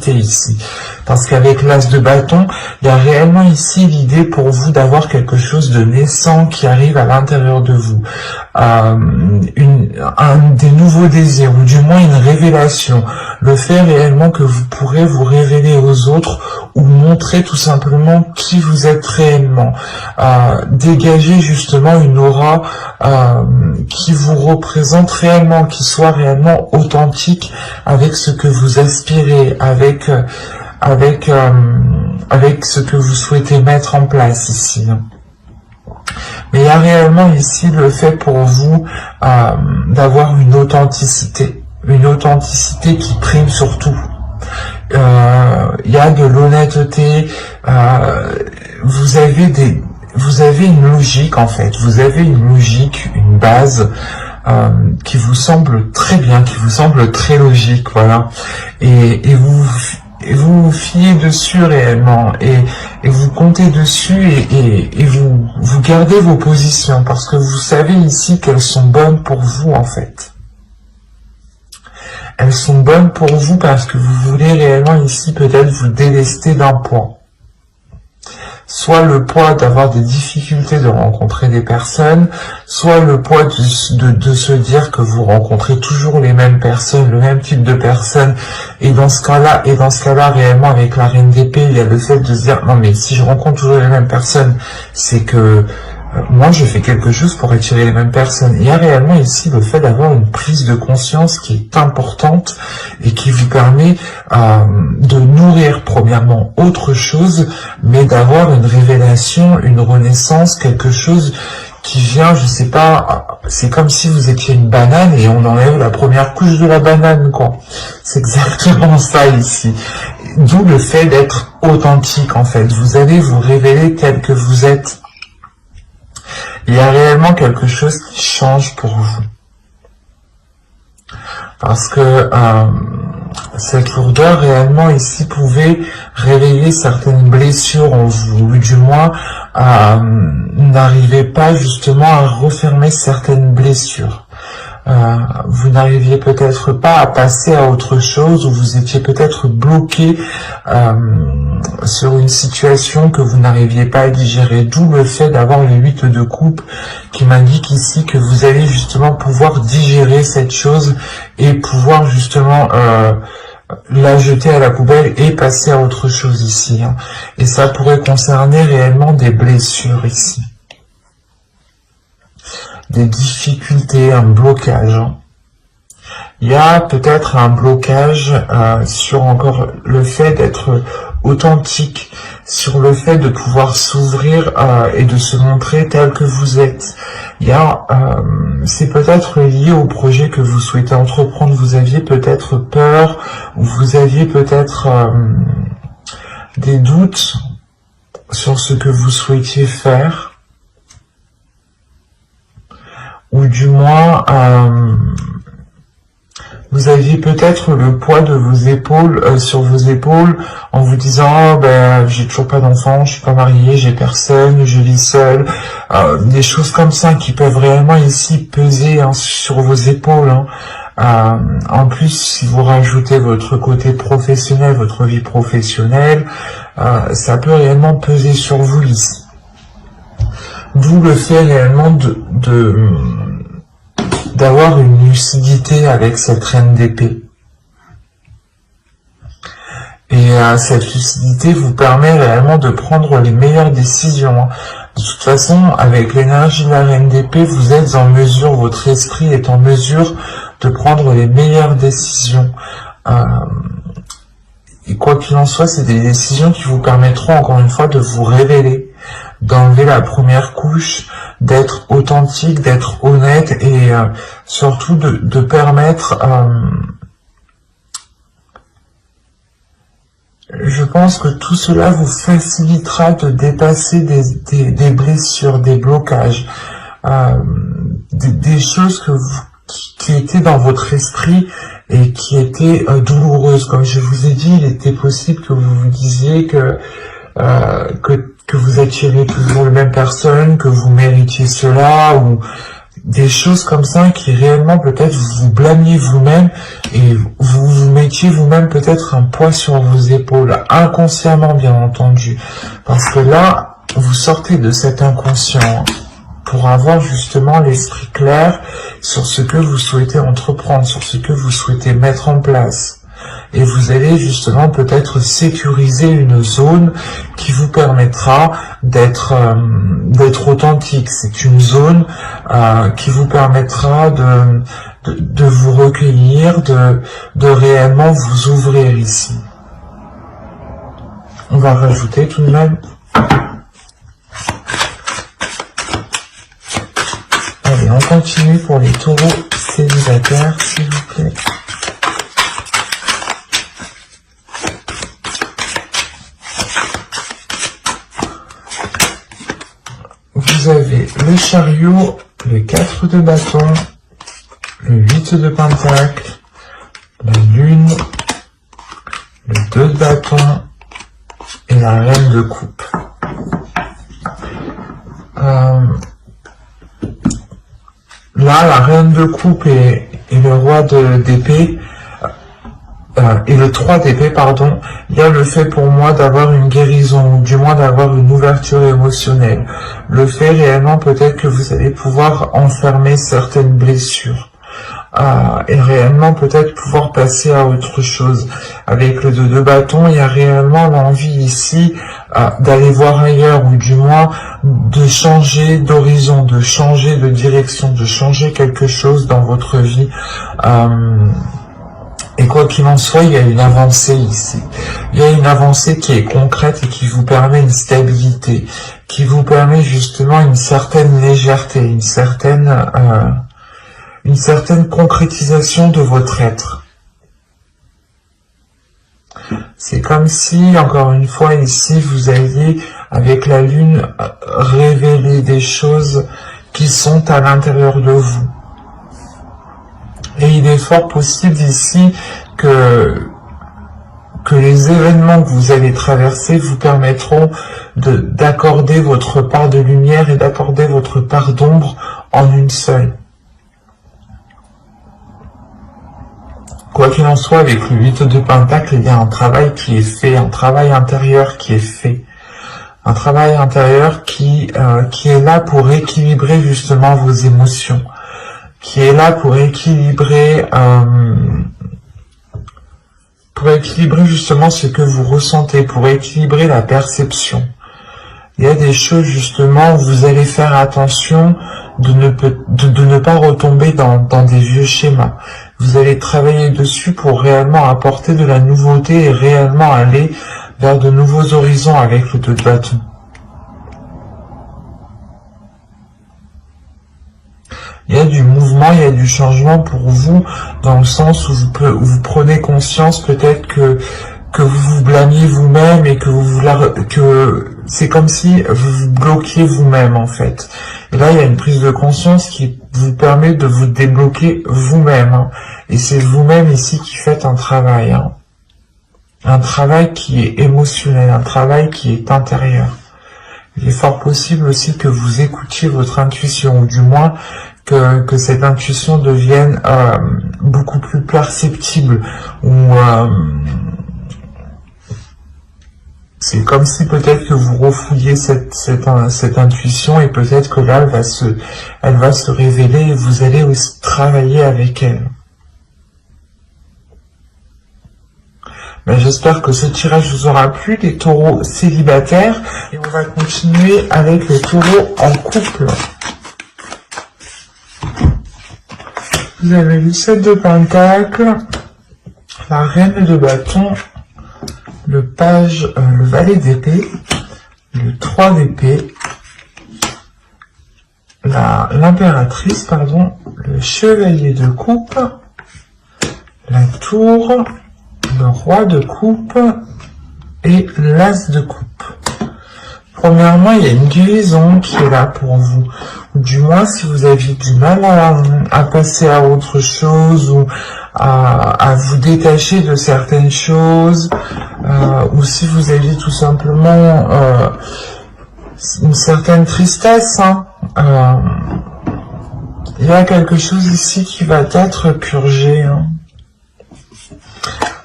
ici, parce qu'avec l'as de bâton, il y a réellement ici l'idée pour vous d'avoir quelque chose de naissant qui arrive à l'intérieur de vous, des nouveaux désirs, ou du moins une révélation, le fait réellement que vous pourrez vous révéler aux autres, ou montrer tout simplement qui vous êtes réellement, dégager justement une aura qui vous représente réellement, qui soit réellement authentique avec ce que vous aspirez, avec ce que vous souhaitez mettre en place ici. Mais il y a réellement ici le fait pour vous d'avoir une authenticité qui prime sur tout. Il y a de l'honnêteté, vous avez une logique en fait, vous avez une logique, une base qui vous semble très bien, qui vous semble très logique, voilà. Et vous vous fiez dessus réellement, et vous comptez dessus, et vous gardez vos positions, parce que vous savez ici qu'elles sont bonnes pour vous en fait. Elles sont bonnes pour vous parce que vous voulez réellement ici peut-être vous délester d'un poids. Soit le poids d'avoir des difficultés de rencontrer des personnes, soit le poids de se dire que vous rencontrez toujours les mêmes personnes, le même type de personnes, et dans ce cas-là, réellement avec la reine d'épée, il y a le fait de se dire non mais si je rencontre toujours les mêmes personnes, c'est que moi je fais quelque chose pour attirer les mêmes personnes. Il y a réellement ici le fait d'avoir une prise de conscience qui est importante et qui vous permet de nourrir premièrement autre chose, mais d'avoir une révélation, une renaissance, quelque chose qui vient, je sais pas, c'est comme si vous étiez une banane et on enlève la première couche de la banane, quoi. C'est exactement ça ici. D'où le fait d'être authentique en fait. Vous allez vous révéler tel que vous êtes. Il y a réellement quelque chose qui change pour vous. Parce que cette lourdeur réellement ici pouvait réveiller certaines blessures en vous, ou du moins n'arrivez pas justement à refermer certaines blessures. Vous n'arriviez peut-être pas à passer à autre chose, ou vous étiez peut-être bloqué sur une situation que vous n'arriviez pas à digérer, d'où le fait d'avoir le 8 de coupe qui m'indique ici que vous allez justement pouvoir digérer cette chose et pouvoir justement la jeter à la poubelle et passer à autre chose ici, hein. Et ça pourrait concerner réellement des blessures ici, des difficultés, un blocage. Il y a peut-être un blocage sur encore le fait d'être authentique, sur le fait de pouvoir s'ouvrir et de se montrer tel que vous êtes. Il y a, c'est peut-être lié au projet que vous souhaitez entreprendre. Vous aviez peut-être peur, ou vous aviez peut-être des doutes sur ce que vous souhaitiez faire, ou du moins vous aviez peut-être le poids de vos épaules sur vos épaules en vous disant oh, ben j'ai toujours pas d'enfant, je suis pas marié, j'ai personne, je vis seul, des choses comme ça qui peuvent réellement ici peser hein, sur vos épaules. Hein. En plus, si vous rajoutez votre côté professionnel, votre vie professionnelle, ça peut réellement peser sur vous ici. D'où le fait réellement d'avoir une lucidité avec cette reine d'épée. Et cette lucidité vous permet réellement de prendre les meilleures décisions. De toute façon, avec l'énergie de la reine d'épée, vous êtes en mesure, votre esprit est en mesure de prendre les meilleures décisions. Et quoi qu'il en soit, c'est des décisions qui vous permettront encore une fois de vous révéler, d'enlever la première couche, d'être authentique, d'être honnête et surtout de permettre, je pense que tout cela vous facilitera de dépasser des blessures, des blocages, des choses qui étaient dans votre esprit et qui étaient douloureuses. Comme je vous ai dit, il était possible que vous vous disiez que vous attirez toujours les mêmes personnes, que vous méritiez cela, ou des choses comme ça qui réellement peut-être vous blâmiez vous-même et vous vous mettiez vous-même peut-être un poids sur vos épaules, inconsciemment bien entendu. Parce que là, vous sortez de cet inconscient pour avoir justement l'esprit clair sur ce que vous souhaitez entreprendre, sur ce que vous souhaitez mettre en place. Et vous allez justement peut-être sécuriser une zone qui vous permettra d'être authentique. C'est une zone qui vous permettra de vous recueillir, de réellement vous ouvrir ici. On va rajouter tout de même. Allez, on continue pour les taureaux célibataires, s'il vous plaît. Vous avez le chariot, le 4 de bâton, le 8 de pentacle, la lune, le 2 de bâton et la reine de coupe. Là, la reine de coupe et le roi d'épée, et le 3 d'épée, pardon, il y a le fait pour moi d'avoir une guérison, ou du moins d'avoir une ouverture émotionnelle. Le fait réellement peut-être que vous allez pouvoir enfermer certaines blessures. Et réellement peut-être pouvoir passer à autre chose. Avec le 2 de bâton, il y a réellement l'envie ici d'aller voir ailleurs, ou du moins de changer d'horizon, de changer de direction, de changer quelque chose dans votre vie. Et quoi qu'il en soit, il y a une avancée ici. Il y a une avancée qui est concrète et qui vous permet une stabilité, qui vous permet justement une certaine légèreté, une certaine concrétisation de votre être. C'est comme si, encore une fois, ici, vous alliez, avec la lune, révéler des choses qui sont à l'intérieur de vous. Et il est fort possible ici que les événements que vous allez traverser vous permettront d'accorder votre part de lumière et d'accorder votre part d'ombre en une seule. Quoi qu'il en soit, avec le 8 de pentacle, il y a un travail qui est fait, un travail intérieur qui est fait. Un travail intérieur qui est là pour équilibrer justement vos émotions, qui est là pour équilibrer justement ce que vous ressentez, pour équilibrer la perception. Il y a des choses justement où vous allez faire attention de ne pas retomber dans des vieux schémas. Vous allez travailler dessus pour réellement apporter de la nouveauté et réellement aller vers de nouveaux horizons avec le 2 de bâton. Il y a du mouvement, il y a du changement pour vous, dans le sens où vous prenez conscience peut-être que vous vous blâmiez vous-même et que c'est comme si vous vous bloquiez vous-même en fait. Et là, il y a une prise de conscience qui vous permet de vous débloquer vous-même. Hein. Et c'est vous-même ici qui faites un travail. Hein. Un travail qui est émotionnel, un travail qui est intérieur. Il est fort possible aussi que vous écoutiez votre intuition, ou du moins que cette intuition devienne beaucoup plus perceptible, ou c'est comme si peut-être que vous refouliez cette intuition, et peut-être que là elle va se révéler et vous allez aussi travailler avec elle. Mais j'espère que ce tirage vous aura plu, les taureaux célibataires, et on va continuer avec les taureaux en couple. Vous avez le 7 de pentacle, la reine de bâton, le page, le valet d'épée, le 3 d'épée, l'impératrice, pardon, le chevalier de coupe, la tour, le roi de coupe et l'as de coupe. Premièrement, il y a une guérison qui est là pour vous. Du moins, si vous aviez du mal à passer à autre chose, ou à vous détacher de certaines choses, ou si vous aviez tout simplement une certaine tristesse, hein, Il y a quelque chose ici qui va être purgé. Hein.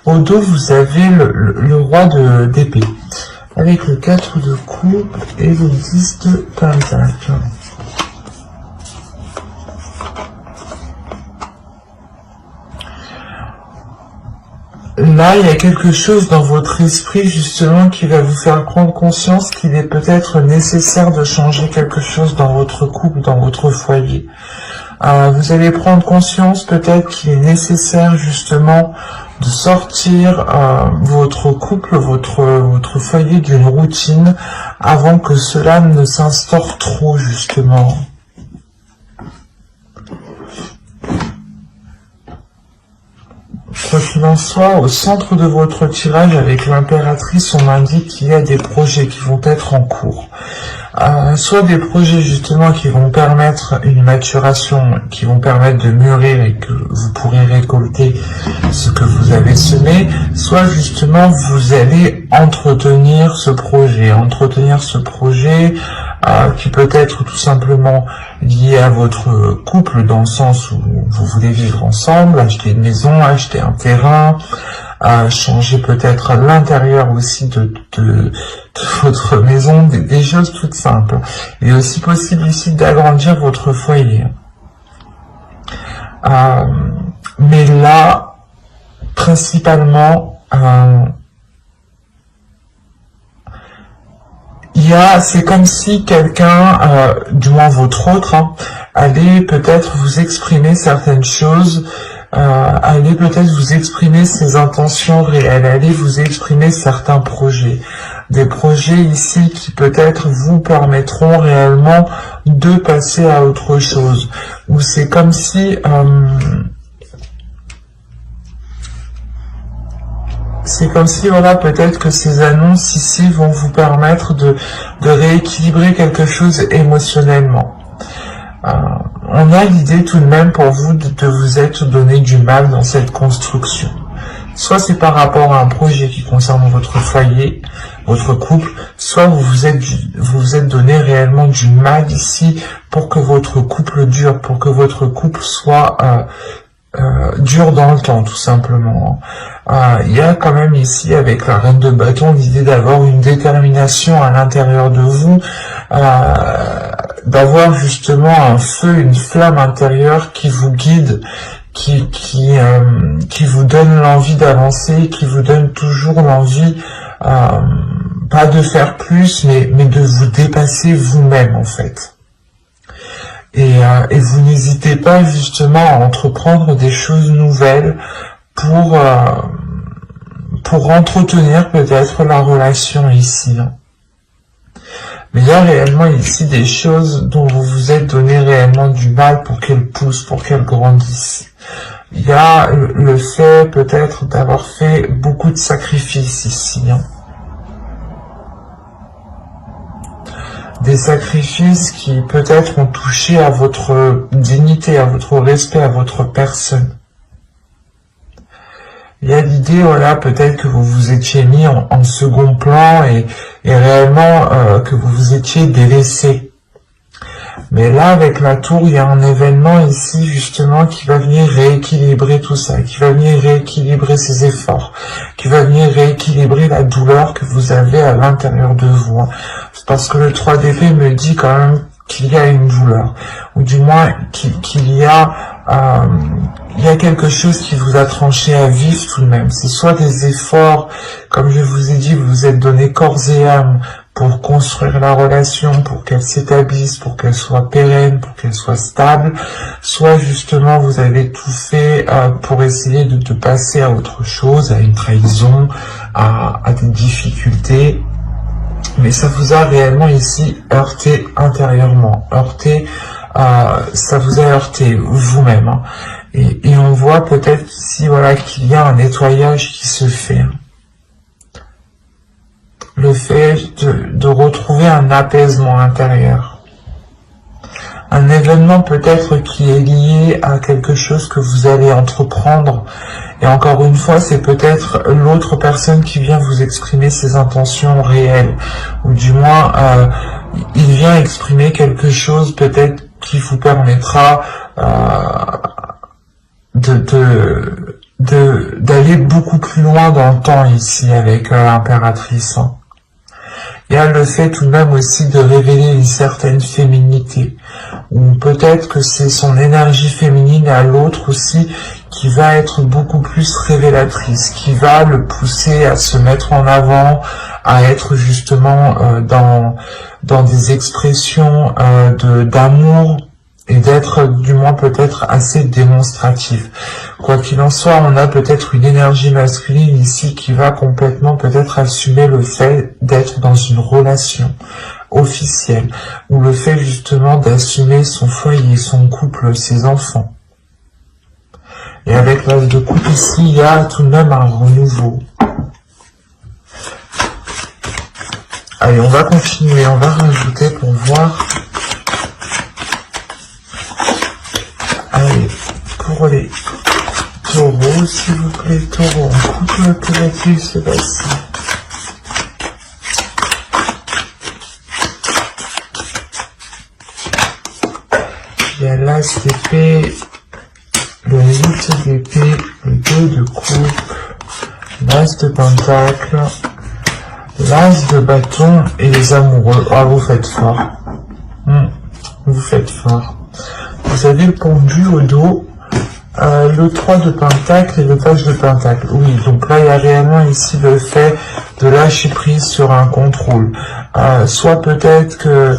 Au dos, vous avez le roi d'épée, avec le 4 de coupe et le 10 de pentacle. Là, il y a quelque chose dans votre esprit, justement, qui va vous faire prendre conscience qu'il est peut-être nécessaire de changer quelque chose dans votre couple, dans votre foyer. Vous allez prendre conscience peut-être qu'il est nécessaire, justement, de sortir votre couple, votre foyer d'une routine avant que cela ne s'instaure trop, justement. Quoi qu'il en soit, au centre de votre tirage avec l'impératrice, on m'indique qu'il y a des projets qui vont être en cours. Soit des projets justement qui vont permettre une maturation, qui vont permettre de mûrir et que vous pourrez récolter ce que vous avez semé, soit justement vous allez entretenir ce projet qui peut être tout simplement lié à votre couple dans le sens où vous voulez vivre ensemble, acheter une maison, acheter un terrain, changer peut-être l'intérieur aussi de votre maison, des choses toutes simples. Il est aussi possible ici d'agrandir votre foyer. Mais là, principalement, c'est comme si quelqu'un, du moins votre autre, allait peut-être vous exprimer certaines choses, allait peut-être vous exprimer ses intentions réelles, allait vous exprimer certains projets. Des projets ici qui peut-être vous permettront réellement de passer à autre chose. Ou c'est comme si... c'est comme si, voilà, peut-être que ces annonces ici vont vous permettre de rééquilibrer quelque chose émotionnellement. On a l'idée tout de même pour vous de vous être donné du mal dans cette construction. Soit c'est par rapport à un projet qui concerne votre foyer, votre couple, soit vous vous êtes donné réellement du mal ici pour que votre couple dure, pour que votre couple soit dure dans le temps, tout simplement. Il y a quand même ici, avec la reine de bâton, l'idée d'avoir une détermination à l'intérieur de vous, d'avoir justement un feu, une flamme intérieure qui vous guide, qui vous donne l'envie d'avancer, qui vous donne toujours l'envie, pas de faire plus, mais de vous dépasser vous-même, en fait. Et vous n'hésitez pas justement à entreprendre des choses nouvelles pour entretenir peut-être la relation ici. Mais il y a réellement ici des choses dont vous vous êtes donné réellement du mal pour qu'elles poussent, pour qu'elles grandissent. Il y a le fait peut-être d'avoir fait beaucoup de sacrifices ici. Des sacrifices qui peut-être ont touché à votre dignité, à votre respect, à votre personne. Il y a l'idée, voilà, peut-être que vous vous étiez mis en second plan et réellement que vous vous étiez délaissé. Mais là, avec la tour, il y a un événement ici, justement, qui va venir rééquilibrer tout ça, qui va venir rééquilibrer ses efforts, qui va venir rééquilibrer la douleur que vous avez à l'intérieur de vous. C'est parce que le 3 d'épée me dit quand même qu'il y a une douleur, ou du moins qu'il y a quelque chose qui vous a tranché à vif tout de même. C'est soit des efforts, comme je vous ai dit, vous vous êtes donné corps et âme pour construire la relation, pour qu'elle s'établisse, pour qu'elle soit pérenne, pour qu'elle soit stable, soit justement vous avez tout fait pour essayer de passer à autre chose, à une trahison, à des difficultés. Mais ça vous a réellement ici heurté intérieurement, ça vous a heurté vous-même. Et on voit peut-être ici, voilà, qu'il y a un nettoyage qui se fait. Le fait de retrouver un apaisement intérieur. Un événement peut-être qui est lié à quelque chose que vous allez entreprendre. Et encore une fois, c'est peut-être l'autre personne qui vient vous exprimer ses intentions réelles. Ou du moins, il vient exprimer quelque chose peut-être qui vous permettra d'aller beaucoup plus loin dans le temps ici avec l'impératrice. Hein. Il y a le fait tout de même aussi de révéler une certaine féminité, ou peut-être que c'est son énergie féminine à l'autre aussi qui va être beaucoup plus révélatrice, qui va le pousser à se mettre en avant, à être justement dans des expressions d'amour, et d'être du moins peut-être assez démonstratif. Quoi qu'il en soit, on a peut-être une énergie masculine ici qui va complètement peut-être assumer le fait d'être dans une relation officielle, ou le fait justement d'assumer son foyer, son couple, ses enfants. Et avec l'âge de coupe ici, il y a tout de même un renouveau. Allez, on va continuer, on va rajouter pour voir. Allez, pour les taureaux, s'il vous plaît, taureaux, en couple, que va-t-il se passer? Il y a l'as d'épée, le 8 d'épée, le 2 de coupe, l'as de pentacle, l'as de bâton et les amoureux. Ah, vous faites fort. Vous faites fort. Vous avez le pendu au dos, le 3 de pentacle et le page de pentacle. Oui, donc là, il y a réellement ici le fait de lâcher prise sur un contrôle. Soit peut-être que...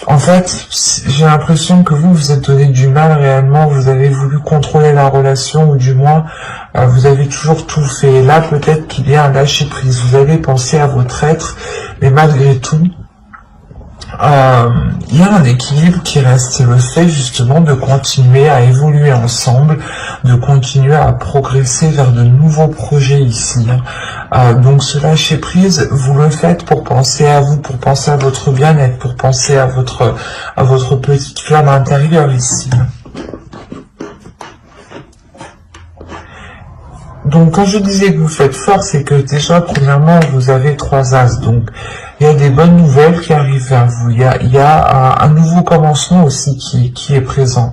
En fait, j'ai l'impression que vous êtes donné du mal réellement, vous avez voulu contrôler la relation, ou du moins, vous avez toujours tout fait. Là, peut-être qu'il y a un lâcher prise. Vous avez pensé à votre être, mais malgré tout, il y a un équilibre qui reste, c'est le fait justement de continuer à évoluer ensemble, de continuer à progresser vers de nouveaux projets ici. Donc ce lâcher prise, vous le faites pour penser à vous, pour penser à votre bien-être, pour penser à votre petite flamme intérieure ici. Donc quand je disais que vous faites fort, c'est que déjà premièrement vous avez 3 as, donc il y a des bonnes nouvelles qui arrivent vers vous, il y a un nouveau commencement aussi qui est présent,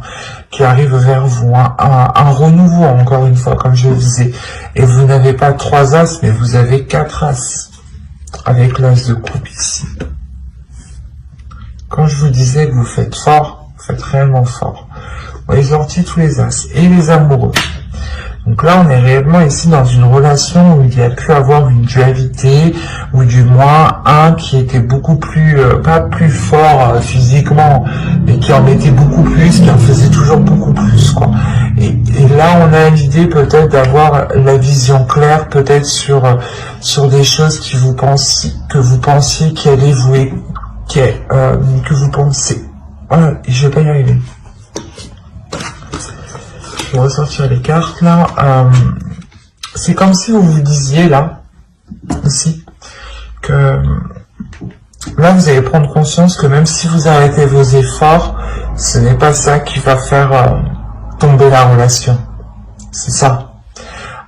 qui arrive vers vous, un renouveau encore une fois comme je le disais, et vous n'avez pas 3 as mais vous avez 4 as, avec l'as de coupe ici. Quand je vous disais que vous faites fort, vous faites réellement fort. Vous avez sorti tous les as, et les amoureux. Donc là, on est réellement ici dans une relation où il y a pu avoir une dualité, ou du moins un qui était beaucoup plus, pas plus fort physiquement, mais qui en mettait beaucoup plus, qui en faisait toujours beaucoup plus, quoi. Et là, on a l'idée peut-être d'avoir la vision claire, peut-être sur des choses que vous pensiez qui allaient vous, que vous pensez. Voilà, je vais pas y arriver. Je vais ressortir les cartes là. C'est comme si vous vous disiez là aussi que là vous allez prendre conscience que même si vous arrêtez vos efforts, ce n'est pas ça qui va faire tomber la relation. C'est ça.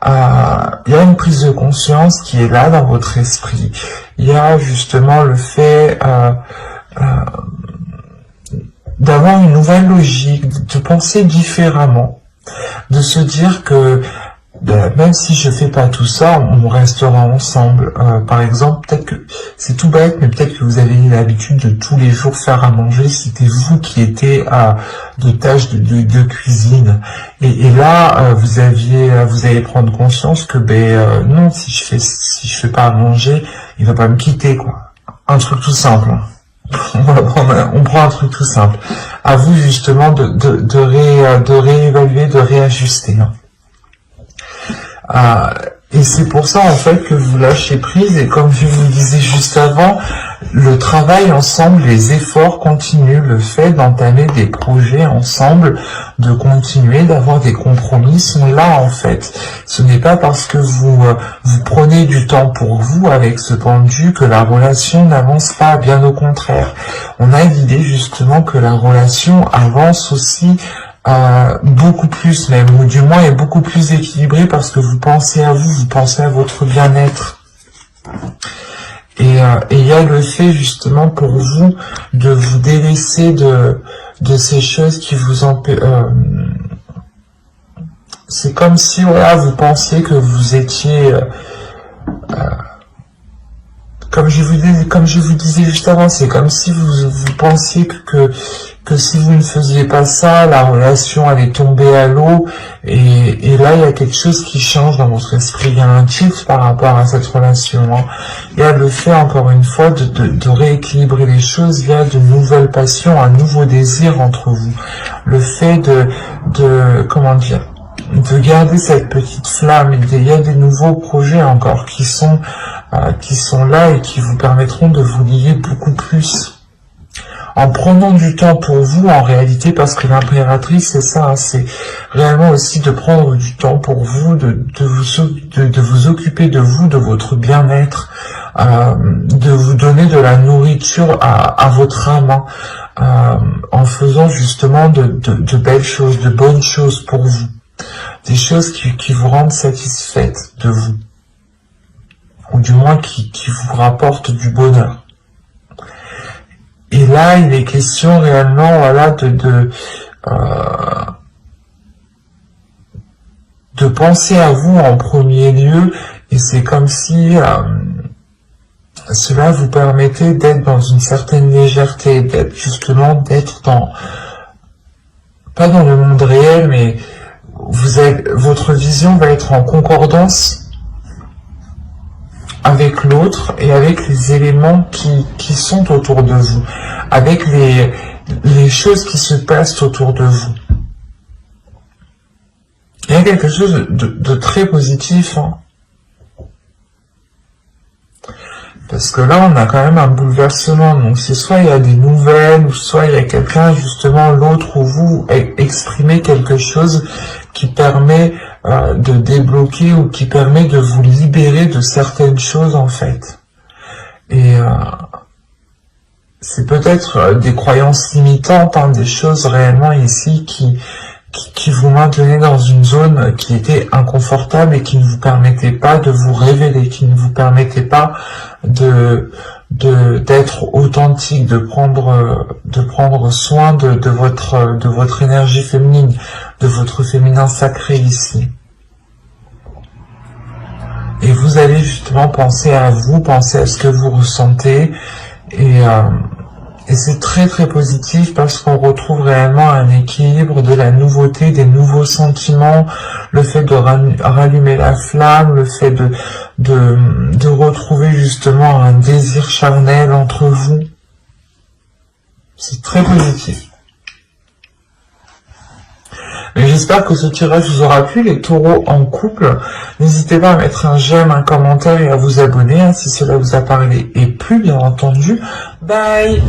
Il y a une prise de conscience qui est là dans votre esprit. Il y a justement le fait d'avoir une nouvelle logique, de penser différemment. De se dire que même si je fais pas tout ça, on restera ensemble. Par exemple, peut-être que c'est tout bête, mais peut-être que vous avez l'habitude de tous les jours faire à manger. C'était vous qui étiez de tâches de cuisine. Et là, vous allez prendre conscience que non, si je fais pas à manger, il va pas me quitter, quoi. Un truc tout simple. On prend un truc tout simple. À vous justement de réévaluer, de réajuster. Et c'est pour ça en fait que vous lâchez prise, et comme je vous le disais juste avant, le travail ensemble, les efforts continuent, le fait d'entamer des projets ensemble, de continuer, d'avoir des compromis sont là en fait. Ce n'est pas parce que vous prenez du temps pour vous avec ce pendu que la relation n'avance pas, bien au contraire. On a l'idée justement que la relation avance aussi beaucoup plus même, ou du moins est beaucoup plus équilibrée parce que vous pensez à vous pensez à votre bien-être. Et il y a le fait justement pour vous de vous délaisser de ces choses qui vous c'est comme si, voilà, vous pensiez que vous étiez... comme je vous disais juste avant, c'est comme si vous pensiez que si vous ne faisiez pas ça, la relation allait tomber à l'eau, et là, il y a quelque chose qui change dans votre esprit. Il y a un tilt par rapport à cette relation, hein. Il y a le fait, encore une fois, de rééquilibrer les choses via de nouvelles passions, un nouveau désir entre vous. Le fait comment dire, de garder cette petite flamme. Il y a des nouveaux projets encore qui sont là et qui vous permettront de vous lier beaucoup plus. En prenant du temps pour vous, en réalité, parce que l'impératrice, c'est ça, hein, c'est réellement aussi de prendre du temps pour vous, de vous occuper de vous, de votre bien-être, de vous donner de la nourriture à votre âme, hein, en faisant justement de belles choses, de bonnes choses pour vous. Des choses qui vous rendent satisfaite de vous. Ou du moins qui vous rapportent du bonheur. Et là, il est question réellement, voilà, de penser à vous en premier lieu, et c'est comme si cela vous permettait d'être dans une certaine légèreté, d'être pas dans le monde réel, mais votre vision va être en concordance avec l'autre et avec les éléments qui sont autour de vous, avec les choses qui se passent autour de vous. Il y a quelque chose de très positif, hein. Parce que là, on a quand même un bouleversement. Donc, c'est soit il y a des nouvelles, ou soit il y a quelqu'un, justement, l'autre ou vous, exprimer quelque chose qui permet de débloquer ou qui permet de vous libérer de certaines choses, en fait. Et c'est peut-être des croyances limitantes, hein, des choses réellement ici qui vous maintenaient dans une zone qui était inconfortable et qui ne vous permettait pas de vous révéler, qui ne vous permettait pas d'être authentique, de prendre soin de votre énergie féminine, de votre féminin sacré ici. Et vous allez justement penser à vous, penser à ce que vous ressentez, et c'est très très positif parce qu'on retrouve réellement un équilibre, de la nouveauté, des nouveaux sentiments, le fait de rallumer la flamme, le fait de retrouver justement un désir charnel entre vous. C'est très positif. Et j'espère que ce tirage vous aura plu, les taureaux en couple. N'hésitez pas à mettre un j'aime, un commentaire et à vous abonner, hein, si cela vous a parlé et plu, bien entendu. Bye!